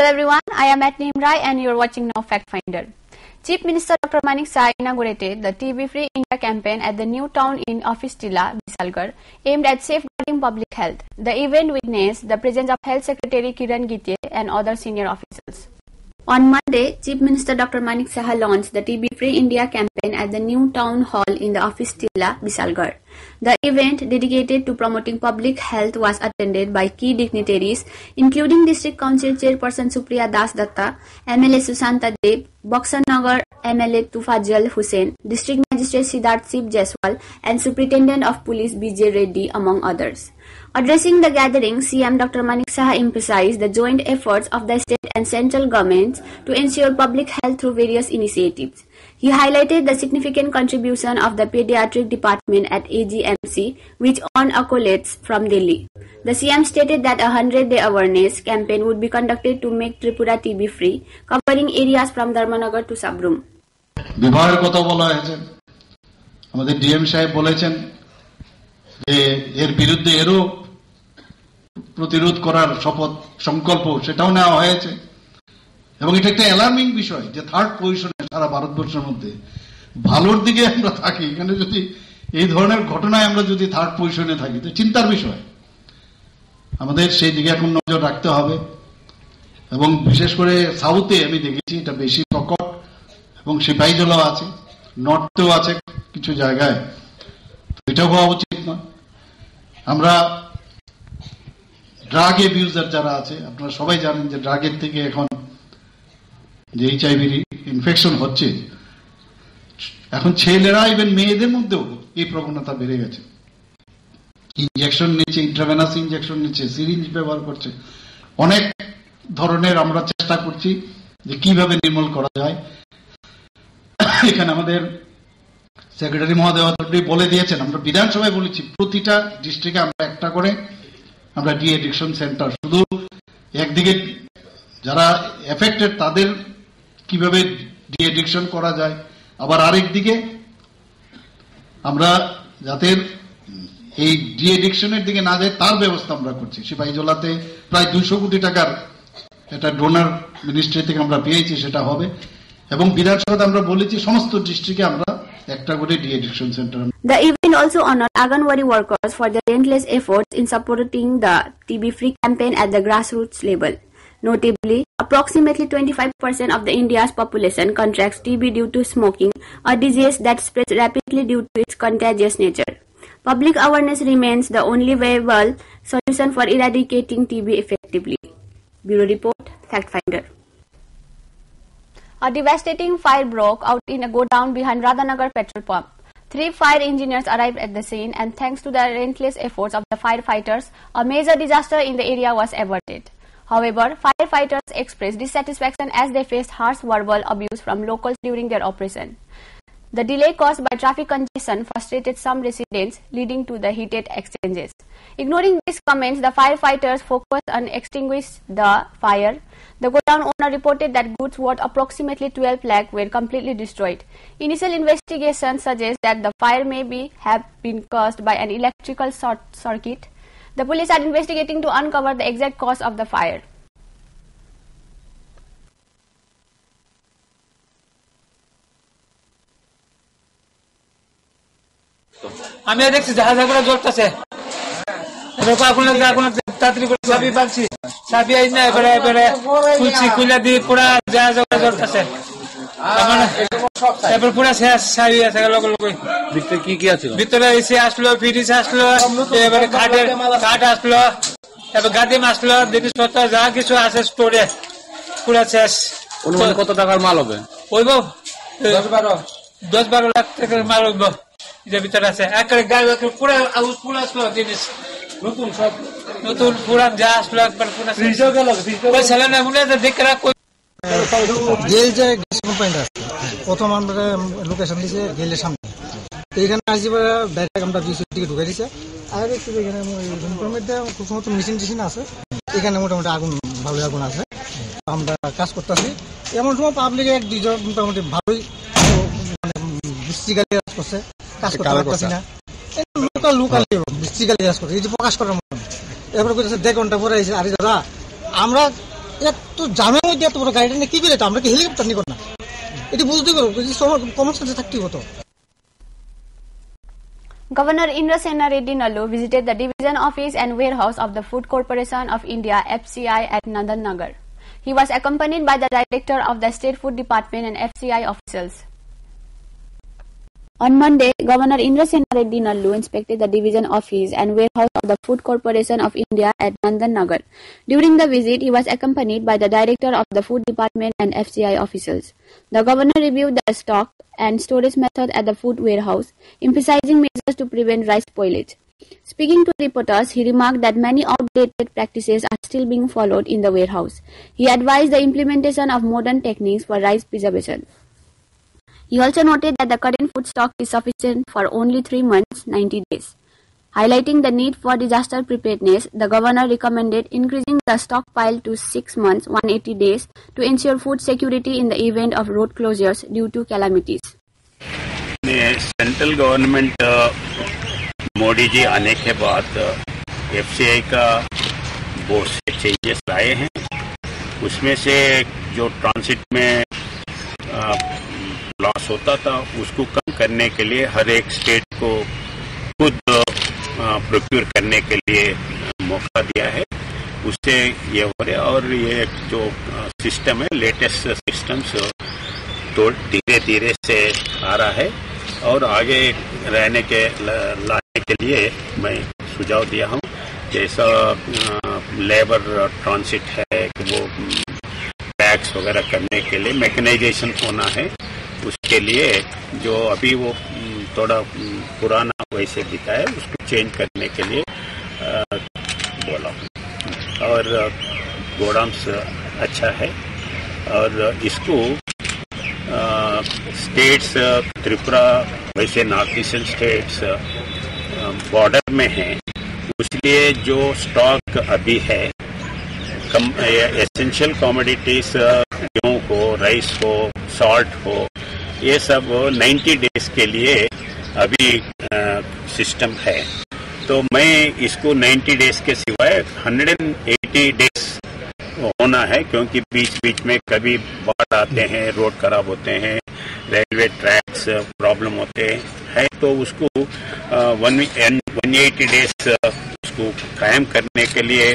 Hello everyone, I am at Nimrai and you are watching Now Fact Finder. Chief Minister Dr. Manik Saha inaugurated the TB Free India campaign at the new town in Office Tilla, Bisalgarh, aimed at safeguarding public health. The event witnessed the presence of Health Secretary Kiran Gitye and other senior officials. On Monday, Chief Minister Dr. Manik Saha launched the TB Free India campaign at the new town hall in the Office Tilla, Bisalgarh. The event, dedicated to promoting public health, was attended by key dignitaries, including District Council Chairperson Supriya Das Datta, MLA Susanta Deb, Boxer Nagar MLA Tufajal Hussain, District Magistrate Siddharth Sip Jaiswal, and Superintendent of Police BJ Reddy, among others. Addressing the gathering, CM Dr. Manik Saha emphasized the joint efforts of the state and central governments to ensure public health through various initiatives. He highlighted the significant contribution of the pediatric department at AGMC, which earned accolades from Delhi. The CM stated that a 100-day awareness campaign would be conducted to make Tripura TB free, covering areas from Dharmanagar to Sabrum. বিবাহের কথা বলা হয়েছে, আমাদের DM সাহেব বলেছেন যে এর বিরুদ্ধে এরও প্রতিরোধ করার শপথ সংকল্প সেটাও নেওয়া হয়েছে এবং এটা একটা অ্যালার্মিং বিষয় যে থার্ড পজিশনে সারা ভারতবর্ষের মধ্যে ভালোর দিকে আমরা থাকি, এখানে যদি এই ধরনের ঘটনায় আমরা যদি থার্ড পজিশনে থাকি তো চিন্তার বিষয়। আমাদের সেই দিকে এখন নজর রাখতে হবে এবং বিশেষ করে সাউথে আমি দেখেছি এটা বেশি প্রকট এবং সিপাহীজলাও আছে, নর্থেও আছে কিছু জায়গায়, এটা হওয়া উচিত না। আমরা ড্রাগ এবিউজার যারা আছে, আপনারা সবাই জানেন যে ড্রাগের থেকে এখন যে এইচআইভি ইনফেকশন হচ্ছে, এখন ছেলেরা ইভেন মেয়েদের মধ্যেও এই প্রবণতা বেড়ে গেছে। ইনজেকশন নিচ্ছে, ইন্ট্রাভেনাস ইনজেকশন নিচ্ছে, সিরিঞ্জ ব্যবহার করছে, অনেক ধরনের আমরা চেষ্টা করছি যে কিভাবে নির্মূল করা যায়। এখানে আমাদের সেক্রেটারি মহোদয় বলে দিয়েছেন, আমরা বিধানসভায় বলেছি প্রতিটা ডিস্ট্রিক্টে আমরা একটা করে আমরা ডি এডিকশন সেন্টার, শুধু একদিকে যারা এফেক্টেড তাদের কিভাবে ডি এডিকশন করা যায়, আবার আরেক দিকে আমরা যাতে এই ডি এডিকশনের দিকে না যায় তার ব্যবস্থা আমরা করছি। সিপাহীজলাতে প্রায় 200 কোটি টাকার একটা ডোনার মিনিস্ট্রি থেকে আমরা পেয়েছি, সেটা হবে এবং বিধানসভাতে আমরা বলেছি সমস্ত ডিস্ট্রিক্টে আমরা একটা করে de addiction centre. The event also honored Anganwadi workers for their relentless efforts in supporting the TB Free campaign at the grassroots level. Notably, approximately 25% of the India's population contracts TB due to smoking, a disease that spreads rapidly due to its contagious nature. Public awareness remains the only viable solution for eradicating TB effectively. Bureau Report, Fact Finder. A devastating fire broke out in a godown behind Radhanagar petrol pump. 3 fire engineers arrived at the scene, and thanks to the relentless efforts of the firefighters, a major disaster in the area was averted. However, firefighters expressed dissatisfaction as they faced harsh verbal abuse from locals during their operation. The delay caused by traffic congestion frustrated some residents, leading to the heated exchanges. Ignoring these comments, the firefighters focused on extinguishing the fire. The godown owner reported that goods worth approximately 12 lakh were completely destroyed. Initial investigation suggests that the fire may have been caused by an electrical short circuit. The police are investigating to uncover the exact cause of the fire. আমি দেখছি জাহাজগুলো জ্বলতেছে, তাড়াতাড়ি করে চাবি পাচ্ছি, চাবি I না এবারে এবারে খুলছি, খুলে দিয়ে পুরা জাহাজগুলো জ্বলতেছে, এবার পুরা শেষ চাবি আছে লোক লোক। ভিতরে কি কি আছে? ভিতরে এসে আসলো, ফ্রিজ আসলো, এবারে কাঠ আসলো, এবার গাদিম আসলো, জিনিসপত্র যা কিছু আছে স্টোরে পুরা শেষ। কত টাকার মাল হবে? ওইব 10-12 লাখ টাকার মাল হইব যে ভিতরে আছে। একবারে গাড়ি পুরা পুরা আসলো জিনিস, নতুন সব নতুন পুরান যা আসলো একবার পুরা ছেলে না মনে দেখে রাখ। গেল যে গ্যাস কোম্পানিটা আছে, প্রথম আমরা লোকেশন দিয়েছে গেলের সামনে, এইখানে আসবে ডাইরেক্ট আমরা 200 টিকিট ঢুকে দিচ্ছে। আর দেখছি এখানে খুব সময় মেশিন টেশিন আছে, এখানে মোটামুটি আগুন ভালো আগুন আছে, আমরা কাজ করতেছি। এমন সময় পাবলিক 1-2 মোটামুটি ভালোই মানে বৃষ্টিকালে কাজ করছে, কাজ করতে পারতেছি না, লোকাল বৃষ্টিকালে কাজ করছে, এই যে প্রকাশ করার মতন। এরপরে দেড় ঘন্টা পরে এসে, আরে দাদা আমরা এত জামের মধ্যে এত বড় গাড়িটা নিয়ে কি করে, আমরা কি হেলিকপ্টার নিব না? এটি বুঝতে পারবো, কমন সেন্সে থাকতে হতো। Governor Indrasena Reddy Nallu visited the division office and warehouse of the Food Corporation of India (FCI) at Nandan Nagar. He was accompanied by the director of the State Food Department and FCI officials. On Monday, Governor Indrasena Reddy Nallu inspected the division office and warehouse of the Food Corporation of India at Nandan Nagar. During the visit, he was accompanied by the director of the Food Department and FCI officials. The governor reviewed the stock and storage method at the food warehouse, emphasizing measures to prevent rice spoilage. Speaking to reporters, he remarked that many outdated practices are still being followed in the warehouse. He advised the implementation of modern techniques for rice preservation. He also noted that the current food stock is sufficient for only 3 months, 90 days. Highlighting the need for disaster preparedness, the governor recommended increasing the stockpile to 6 months, 180 days to ensure food security in the event of road closures due to calamities. Central government Modi ji आने के बाद FCI का बहुत से changes लाए हैं। उसमें से जो ट्रांसिट में लॉस होता था उसको कम करने के लिए हर एक स्टेट को खुद प्रोक्योर करने के लिए मौका दिया है। उससे ये हो रहा है और ये जो सिस्टम है लेटेस्ट सिस्टम्स तो धीरे धीरे से आ रहा है और आगे लाने के लिए मैं सुझाव दिया हूँ। जैसा लेबर ट्रांसिट है वो टैक्स वगैरह करने के लिए मैकेनाइजेशन होना है, उसके लिए जो अभी वो थोड़ा पुराना वैसे दिखा है उसको चेंज करने के लिए बोला। और गोडाउन्स अच्छा है और इसको स्टेट्स त्रिपुरा वैसे नॉर्थ ईस्टर्न स्टेट्स बॉर्डर में हैं, इसलिए जो स्टॉक अभी है एसेंशियल कमोडिटीज गेहूं हो, राइस हो, सॉल्ट हो, ये सब 90 डेज के लिए अभी सिस्टम है। तो मैं इसको 90 डेज के सिवाय 180 डेज होना है, क्योंकि बीच बीच में कभी बाढ़ आते हैं, रोड खराब होते हैं, रेलवे ट्रैक्स प्रॉब्लम होते हैं, तो उसको 180 डेज उसको कायम करने के लिए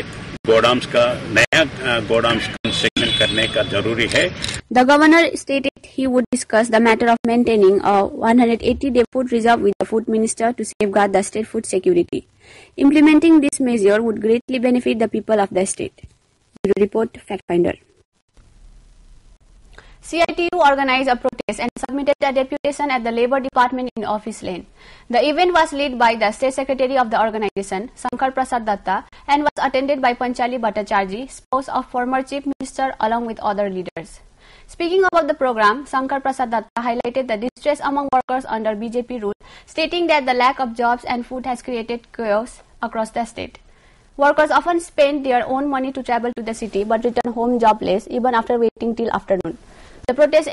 गोडाउन्स का नया गोडाउन्स कंस्ट्रक्शन करने का जरूरी है। The governor stated he would discuss the matter of maintaining a 180-day food reserve with the food minister to safeguard the state food security. Implementing this measure would greatly benefit the people of the state. Bureau Report, Fact Finder. CITU organized a protest and submitted a deputation at the Labour Department in Office Lane. The event was led by the State Secretary of the organization, Sankar Prasad Datta, and was attended by Panchali Bhattacharjee, spouse of former Chief Minister, along with other leaders. Speaking about the program, Sankar Prasad Datta highlighted the distress among workers under BJP rule, stating that the lack of jobs and food has created chaos across the state. Workers often spend their own money to travel to the city but return home jobless even after waiting till afternoon. The protest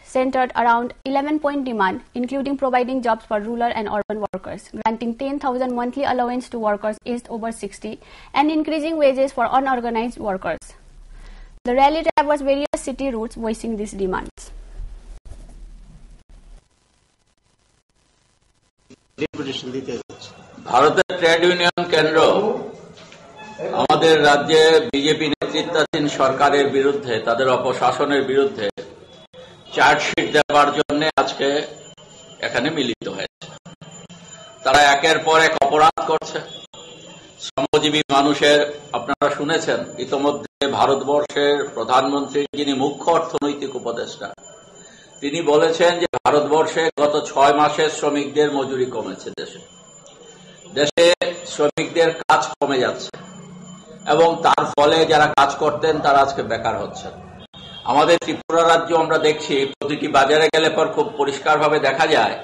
centered around 11-point demand, including providing jobs for rural and urban workers, granting 10,000 monthly allowance to workers aged over 60, and increasing wages for unorganized workers. The rally traversed various city routes voicing these demands. ভারতের trade union কেন্দ্র আমাদের রাজ্যে BJP নেতৃত্বাধীন সরকারের বিরুদ্ধে, তাদের অপশাসনের বিরুদ্ধে chargesheet দেওয়ার জন্য আজকে এখানে মিলিত হয়েছে। তারা একের পর এক অপরাধ করছে। শ্রমজীবী মানুষের, আপনারা শুনেছেন ইতোমধ্যে ভারতবর্ষের প্রধানমন্ত্রী যিনি মুখ্য অর্থনৈতিক উপদেষ্টা, তিনি বলেছেন যে ভারতবর্ষে গত 6 মাসে শ্রমিকদের মজুরি কমেছে। দেশে শ্রমিকদের কাজ কমে যাচ্ছে এবং তার ফলে যারা কাজ করতেন তারা আজকে বেকার হচ্ছেন। আমাদের ত্রিপুরা রাজ্য আমরা দেখছি প্রতিটি বাজারে গেলে পর খুব পরিষ্কারভাবে দেখা যায়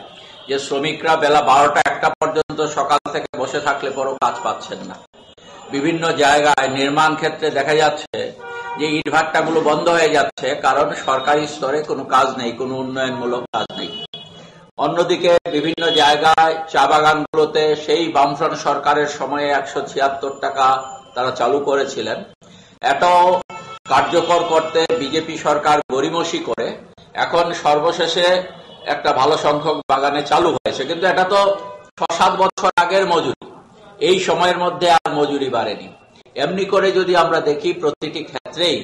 যে শ্রমিকরা বেলা 12টা-1টা পর্যন্ত সকাল থেকে বসে থাকলে পরও কাজ পাচ্ছেন না। বিভিন্ন জায়গায় নির্মাণ ক্ষেত্রে দেখা যাচ্ছে যে ইটভাটাগুলো বন্ধ হয়ে যাচ্ছে, কারণ সরকারি স্তরে কোনো কাজ নেই, কোনো উন্নয়নমূলক কাজ নেই। অন্যদিকে বিভিন্ন জায়গায় চা বাগানগুলোতে সেই বামফ্রন্ট সরকারের সময়ে 176 টাকা তারা চালু করেছিলেন, এটাও কার্যকর করতে বিজেপি সরকার গড়িমসি করে এখন সর্বশেষে একটা ভালো সংখ্যক বাগানে চালু হয়েছে, কিন্তু এটা তো 6-7 বছর আগের মজুরি। এই সময়ের মধ্যে আর মজুরি বাড়েনি। এমনি করে যদি আমরা দেখি প্রতিটি ক্ষেত্রেই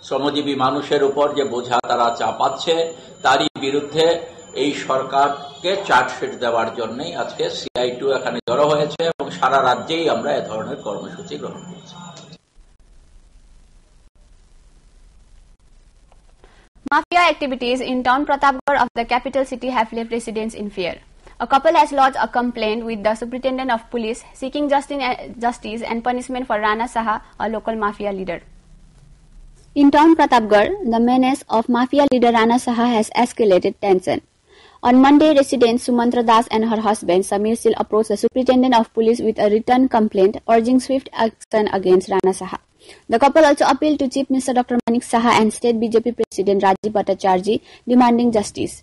শ্রমজীবী মানুষের উপর যে বোঝা তারা চাপাচ্ছে, তারই বিরুদ্ধে এই সরকারকে চার্জশিট দেওয়ার জন্যই আজকে CI2 এখানে জড়ো হয়েছে এবং সারা রাজ্যেই আমরা এ ধরনের কর্মসূচি গ্রহণ করেছি। Mafia activities in town Pratapgarh of the capital city have left residents in fear. A couple has lodged a complaint with the Superintendent of Police seeking justice and punishment for Rana Saha, a local mafia leader. In town Pratapgarh, the menace of mafia leader Rana Saha has escalated tension. On Monday, resident Sumantra Das and her husband Samir Sil approached the Superintendent of Police with a written complaint urging swift action against Rana Saha. The couple also appealed to Chief Minister Dr. Manik Saha and State BJP President Rajiv Bhattacharjee demanding justice.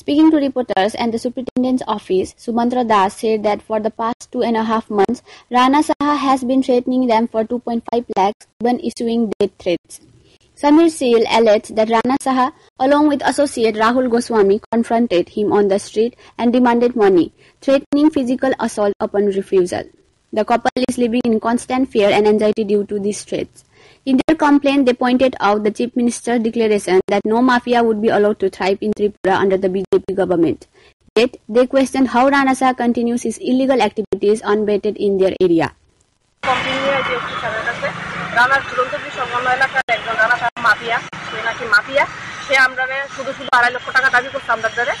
Speaking to reporters and the Superintendent's office, Sumantra Das said that for the past 2.5 months, Rana Saha has been threatening them for 2.5 lakhs, even issuing death threats. Samir Sil alleged that Rana Saha, along with associate Rahul Goswami, confronted him on the street and demanded money, threatening physical assault upon refusal. The couple is living in constant fear and anxiety due to these threats. In their complaint, they pointed out the Chief Minister's declaration that no mafia would be allowed to thrive in Tripura under the BJP government. Yet, they questioned how Rana Saha continues his illegal activities unabated in their area. রানার চূড়ান্তপুর সংলগ্ন এলাকার একজন Rana Saha mafia, সে নাকি mafia. সে আমরা শুধু 2.5 লক্ষ টাকা দাবি করছে আমরা ধরে।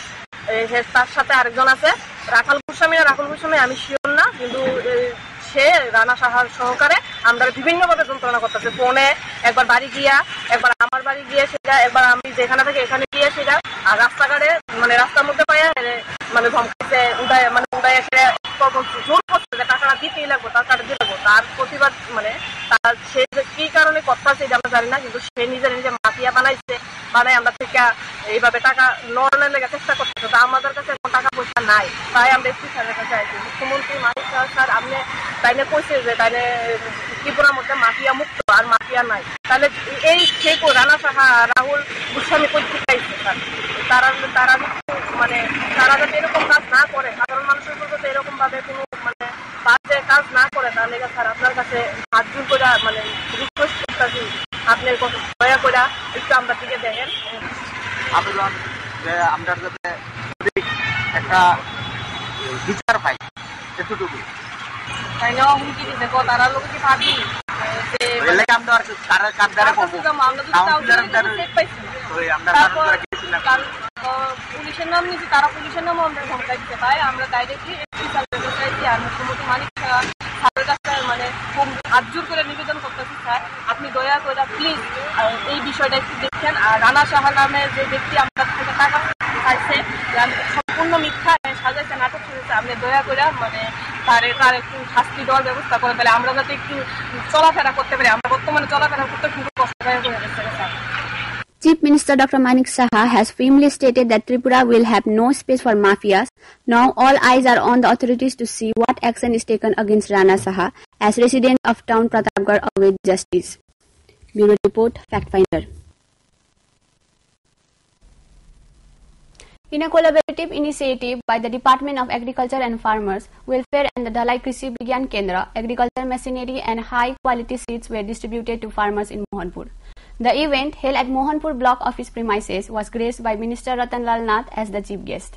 তার সাথে আরেকজন আছে রাখাল গোস্বামী আমি শিওর না, কিন্তু সে রানা সাহার সহকারে আমরা বিভিন্নভাবে যন্ত্রণা করতেছে। ফোনে একবার বাড়ি গিয়া, একবার আমার বাড়ি গিয়ে সেটা, একবার আমি যেখানে থেকে এখানে গিয়ে সেটা, আর রাস্তাঘাটে মানে রাস্তার মধ্যে পাইয়া মানে ধমকাইছে, উদয় এসে জোর করছে যে টাকাটা দিতেই লাগবো, টাকাটা দিয়ে লাগবো। তার প্রতিবাদ মানে তার সে যে কি কারণে কথা সেটা আমরা জানি না, কিন্তু সে নিজে মাফিয়া বানাই আমরা থেকে এইভাবে টাকা নড়ানোর লেগে চেষ্টা করতেছে। তা আমাদের কাছে এখন টাকা পয়সা নাই, তাই আমরা এসপি স্যারের কাছে আইছি। মুখ্যমন্ত্রী মানিক স্যার আপনি তাইলে কইছে যে তাইলে ত্রিপুরার মধ্যে মাফিয়া মুক্ত আর মাফিয়া নাই, তাহলে এই সে রানা সাহা রাহুল গোস্বামী কই শিখাইছে স্যার? তারা মানে তারা যাতে এরকম কাজ না করে, সাধারণ মানুষের উপর যাতে এরকম ভাবে কোনো মানে বাজে কাজ না করে, তাহলে স্যার আপনার কাছে হাত জোর করে মানে রিকোয়েস্ট করতেছি, আপনি দয়া করে একটু আমরা দিকে দেখেন। আবেদন যে আমরা যাতে একটা বিচার পাই এতটুকু তাই না, হুমকি দিতে তারা লোক কি ভাবি পুলিশের নাম নিচ্ছি, তারা পুলিশের নামও আমরা ধমকাই দিতে পাই। আমরা ডাইরেক্টলি চাইছি আর মুখ্যমন্ত্রী মানিক স্যারের কাছে মানে খুব হাত জোর করে নিবেদন করতেছি, স্যার আপনি দয়া করে প্লিজ এই বিষয়টা একটু দেখছেন। আর রানা সাহা নামে যে ব্যক্তি আপনার থেকে টাকা চাইছে সম্পূর্ণ মিথ্যা সাজাইছে, নাটক সাজাইছে, আপনি দয়া করে মানে তার একটু শাস্তি দেওয়ার ব্যবস্থা করে, তাহলে আমরা যাতে একটু চলাফেরা করতে পারি। আমরা বর্তমানে চলাফেরা করতে খুব কষ্টদায়ক হয়ে গেছে sir. Chief Minister Dr. Manik Saha has firmly stated that Tripura will have no space for mafias. Now all eyes are on the authorities to see what action is taken against Rana Saha as residents of town Pratapgarh await justice. Bureau Report, Fact Finder. In a collaborative initiative by the Department of Agriculture and Farmers Welfare and the Dhalai Krishi Vigyan Kendra, agriculture machinery and high-quality seeds were distributed to farmers in Mohanpur. The event, held at Mohanpur Block Office premises, was graced by Minister Ratanlal Nath as the chief guest.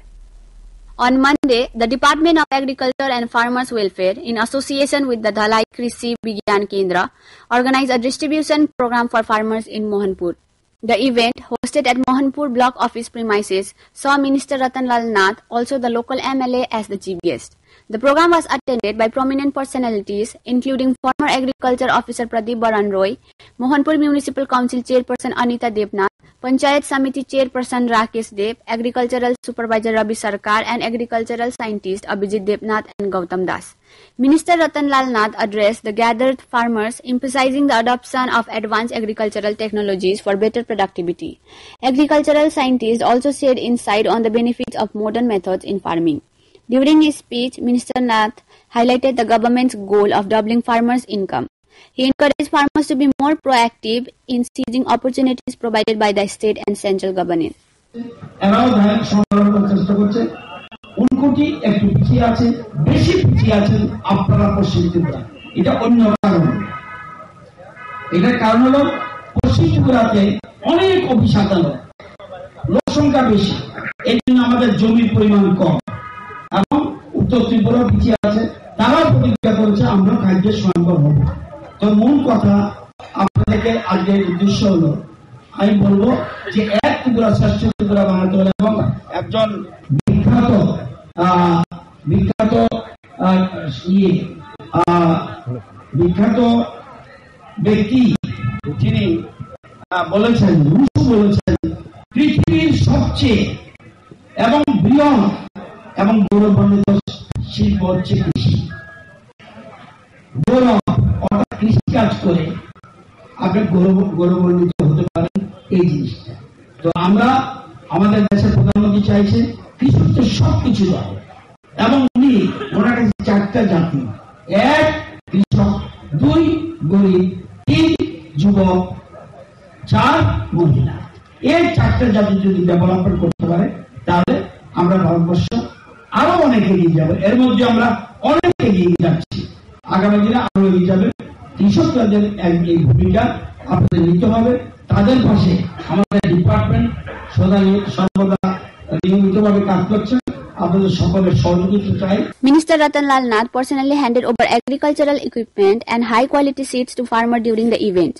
On Monday, the Department of Agriculture and Farmers Welfare, in association with the Dhalai Krishi Vigyan Kendra, organized a distribution program for farmers in Mohanpur. The event, hosted at Mohanpur Block Office premises, saw Minister Ratanlal Nath, also the local MLA, as the chief guest. The program was attended by prominent personalities including former Agriculture Officer Pradeep Baran Roy, Mohanpur Municipal Council Chairperson Anita Devnath, Panchayat Samiti Chairperson Rakesh Dev, Agricultural Supervisor Ravi Sarkar and Agricultural Scientist Abhijit Devnath and Gautam Das. Minister Ratanlal Nath addressed the gathered farmers, emphasizing the adoption of advanced agricultural technologies for better productivity. Agricultural scientists also shared insight on the benefits of modern methods in farming. During his speech, Minister Nath highlighted the government's goal of doubling farmers' income. He encouraged farmers to be more proactive in seizing opportunities provided by the state and central government. এরাও ধান সংগ্রহ করার চেষ্টা করছে, উনকোটি একটু পিছিয়ে আছে, বেশি পিছিয়ে আছেন আপনারা পশ্চিম ত্রিপুরা। এটা অন্য কারণ, এটার কারণ হলো পশ্চিম ত্রিপুরাতে অনেক অফিস আদালত, লোক সংখ্যা বেশি, এই জন্য আমাদের জমির পরিমাণ কম, এবং উত্তর ত্রিপুরা পিছিয়ে আছে। তারাও প্রতিজ্ঞা করেছে আমরা খাদ্যের স্বয়ংবর হব। তো মূল কথা আপনাদেরকে আজকের উদ্দেশ্য হলো, আমি বলবো যে এক ত্রিপুরা শ্রেষ্ঠ ত্রিপুরা বানাতে হলে, এবং একজন বিখ্যাত ব্যক্তি যিনি বলেছেন, রুশো বলেছেন, পৃথিবীর সবচেয়ে এবং বৃহৎ এবং গৌরবান্বিত শিল্প হচ্ছে কৃষি। গৌরব অর্থাৎ কৃষিকাজ করে আপনি গৌরবান্বিত হতে পারেন, এই জিনিসটা। তো আমরা আমাদের দেশের প্রধানমন্ত্রী চাইছে কৃষককে সবকিছু দেয়, এবং উনি ওনার কাছে চারটা জাতি, এক কৃষক, দুই গরিব, তিন যুবক, চার মহিলা। এই চারটা জাতি যদি ডেভেলপমেন্ট করতে পারে তাহলে আমরা ভারতবর্ষ আরো অনেক এগিয়ে যাবে। এর মধ্যে আমরা অনেক এগিয়ে যাচ্ছি, আগামী দিনে আরো এগিয়ে যাবে। কৃষকদের এই ভূমিকা আপনাদের নিতে হবে, তাদের পাশে আমাদের ডিপার্টমেন্ট সর্বদা নিয়মিতভাবে কাজ করছে। Minister Ratan Lal Nath personally handed over agricultural equipment and high-quality seeds to farmers during the event.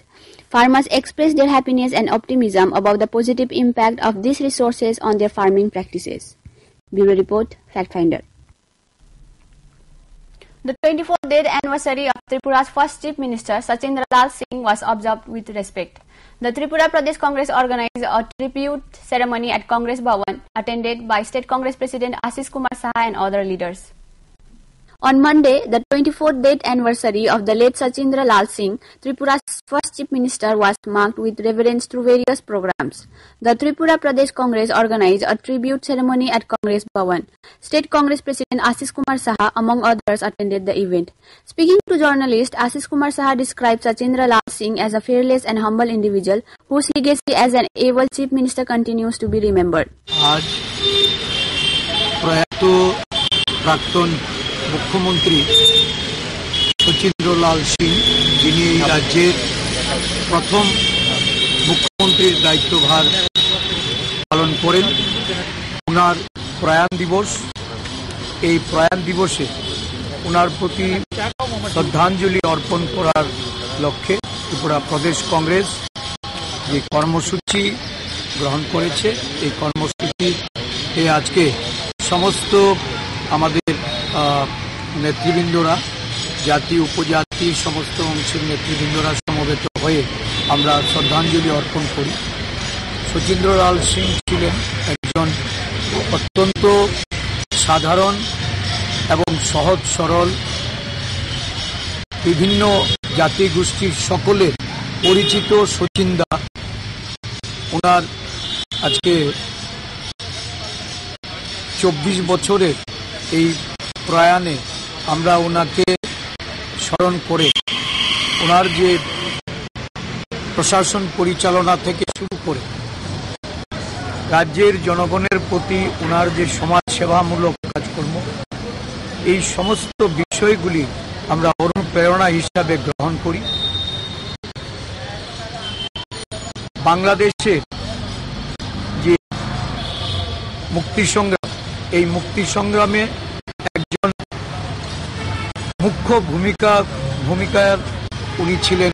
Farmers expressed their happiness and optimism about the positive impact of these resources on their farming practices. Bureau Report, Fact Finder. The 24th death anniversary of Tripura's first Chief Minister, Sachindra Lal Singh, was observed with respect. The Tripura Pradesh Congress organized a tribute ceremony at Congress Bhavan, attended by State Congress President Ashish Kumar Saha and other leaders. On Monday, the 24th death anniversary of the late Sachindra Lal Singh, Tripura's first Chief Minister, was marked with reverence through various programs. The Tripura Pradesh Congress organized a tribute ceremony at Congress Bhavan. State Congress President Ashish Kumar Saha, among others, attended the event. Speaking to journalists, Ashish Kumar Saha described Sachindra Lal Singh as a fearless and humble individual whose legacy as an able Chief Minister continues to be remembered. आज प्रयात प्राक्तन मुख्यमंत्री सचिंद्र लाल सिंह, যিনি এই রাজ্যের প্রথম মুখ্যমন্ত্রীর দায়িত্বভার পালন করেন, ওনার প্রয়াণ দিবস। এই প্রয়াণ দিবসে ওনার প্রতি শ্রদ্ধাঞ্জলি অর্পণ করার লক্ষ্যে ত্রিপুরা প্রদেশ কংগ্রেস যে কর্মসূচি গ্রহণ করেছে, এই কর্মসূচিতে আজকে সমস্ত আমাদের নেতৃবৃন্দরা, জাতি উপজাতি সমস্ত অংশের নেতৃবৃন্দরা সমবেত হয়ে আমরা শ্রদ্ধাঞ্জলি অর্পণ করি। সচিন্দ্র লাল সিং ছিলেন একজন অত্যন্ত সাধারণ এবং সহজ সরল, বিভিন্ন জাতি গোষ্ঠীর সকলের পরিচিত সচিন্দা। ওনার আজকে 24 বছরের এই প্রয়াণে আমরা ওনাকে স্মরণ করে ওনার যে প্রশাসন পরিচালনা থেকে শুরু করে রাজ্যের জনগণের প্রতি ওনার যে সমাজ সেবামূলক কাজকর্ম, এই সমস্ত বিষয়গুলি আমরা অনুপ্রেরণা হিসাবে গ্রহণ করি। বাংলাদেশে যে মুক্তি সংগ্রাম, এই মুক্তি সংগ্রামে একজন মুখ্য ভূমিকার উনি ছিলেন,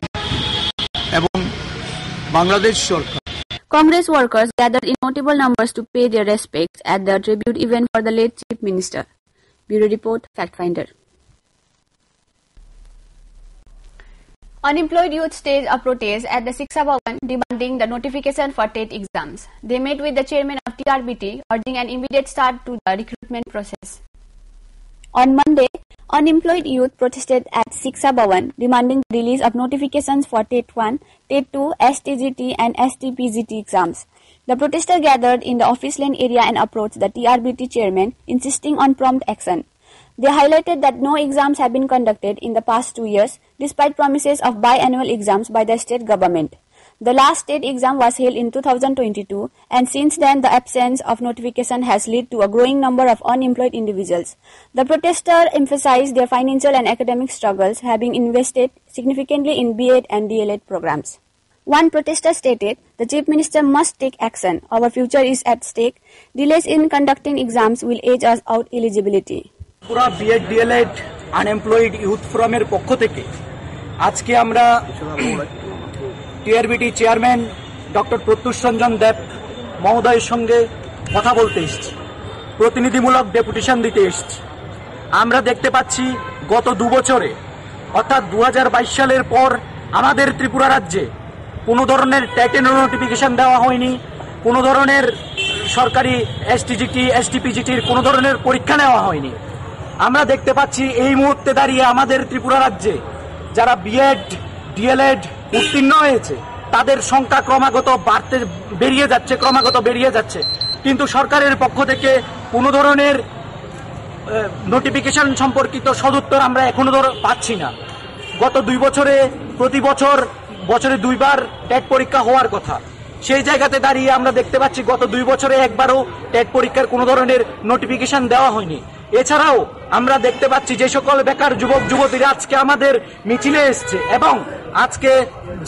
এবং বাংলাদেশ সরকার। Congress workers gathered in notable numbers to pay their respects at the tribute event for the late Chief Minister. Bureau Report, Fact Finder. Unemployed youth staged a protest at the Shiksha Bhavan demanding the notification for TET exams. They met with the chairman of TRBT, urging an immediate start to the recruitment process. On Monday, unemployed youth protested at Shiksha Bhavan demanding the release of notifications for TET 1, TET 2, STGT and STPGT exams. The protesters gathered in the office lane area and approached the TRBT chairman, insisting on prompt action. They highlighted that no exams have been conducted in the past 2 years, despite promises of biannual exams by the state government. The last state exam was held in 2022, and since then the absence of notification has led to a growing number of unemployed individuals. The protesters emphasized their financial and academic struggles, having invested significantly in B.Ed and D.Led programs. One protester stated, "The Chief Minister must take action. Our future is at stake. Delays in conducting exams will age us out eligibility." পুরা B.Ed D.Led unemployed youth ফোরামের পক্ষ থেকে আজকে আমরা TRBT chairman doctor Pratyush Ranjan Deb মহোদয়ের সঙ্গে কথা বলতে এসেছি, প্রতিনিধিমূলক ডেপুটেশন দিতে এসেছি। আমরা দেখতে পাচ্ছি গত 2 বছরে অর্থাৎ 2022 সালের পর আমাদের ত্রিপুরা রাজ্যে কোনো ধরনের টাইটেল নোটিফিকেশন দেওয়া হয়নি, কোনো ধরনের সরকারি এসটিজিটি এসটিপিজিটির কোনো ধরনের পরীক্ষা নেওয়া হয়নি। আমরা দেখতে পাচ্ছি এই মুহূর্তে দাঁড়িয়ে আমাদের ত্রিপুরা রাজ্যে যারা B.Ed D.Led উত্তীর্ণ হয়েছে তাদের সংখ্যা ক্রমাগত বেরিয়ে যাচ্ছে, কিন্তু সরকারের পক্ষ থেকে কোনো ধরনের নোটিফিকেশন সম্পর্কিত সদুত্তর আমরা এখনো পাচ্ছি না। গত 2 বছরে প্রতি বছরে 2 বার টেট পরীক্ষা হওয়ার কথা, সেই জায়গাতে দাঁড়িয়ে আমরা দেখতে পাচ্ছি গত 2 বছরে একবারও টেট পরীক্ষার কোনো ধরনের নোটিফিকেশন দেওয়া হয়নি। এছাড়াও আমরা দেখতে পাচ্ছি যে সকল বেকার যুবক যুবতীরা আজকে আমাদের মিছিলে এসছে এবং আজকে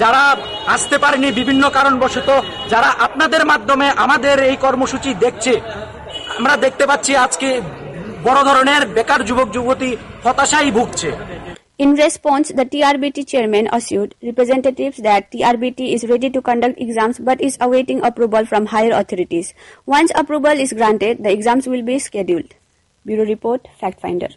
যারা আসতে পারেনি বিভিন্ন কারণবশত, যারা আপনাদের মাধ্যমে আমাদের এই কর্মসূচি দেখছে, আমরা দেখতে পাচ্ছি আজকে বড় ধরনের বেকার যুবক যুবতী হতাশায় ভুগছে। In response, the TRBT chairman assured representatives that TRBT is ready to conduct exams but is awaiting approval from higher authorities. Once approval is granted, the exams will be scheduled. Bureau Report, Fact Finder.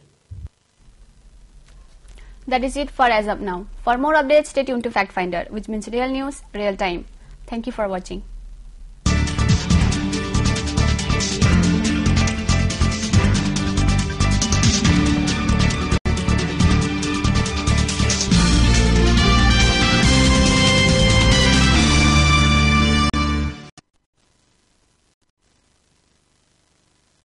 That is it for as of now. For more updates, stay tuned to Fact Finder, which means real news, real time. Thank you for watching.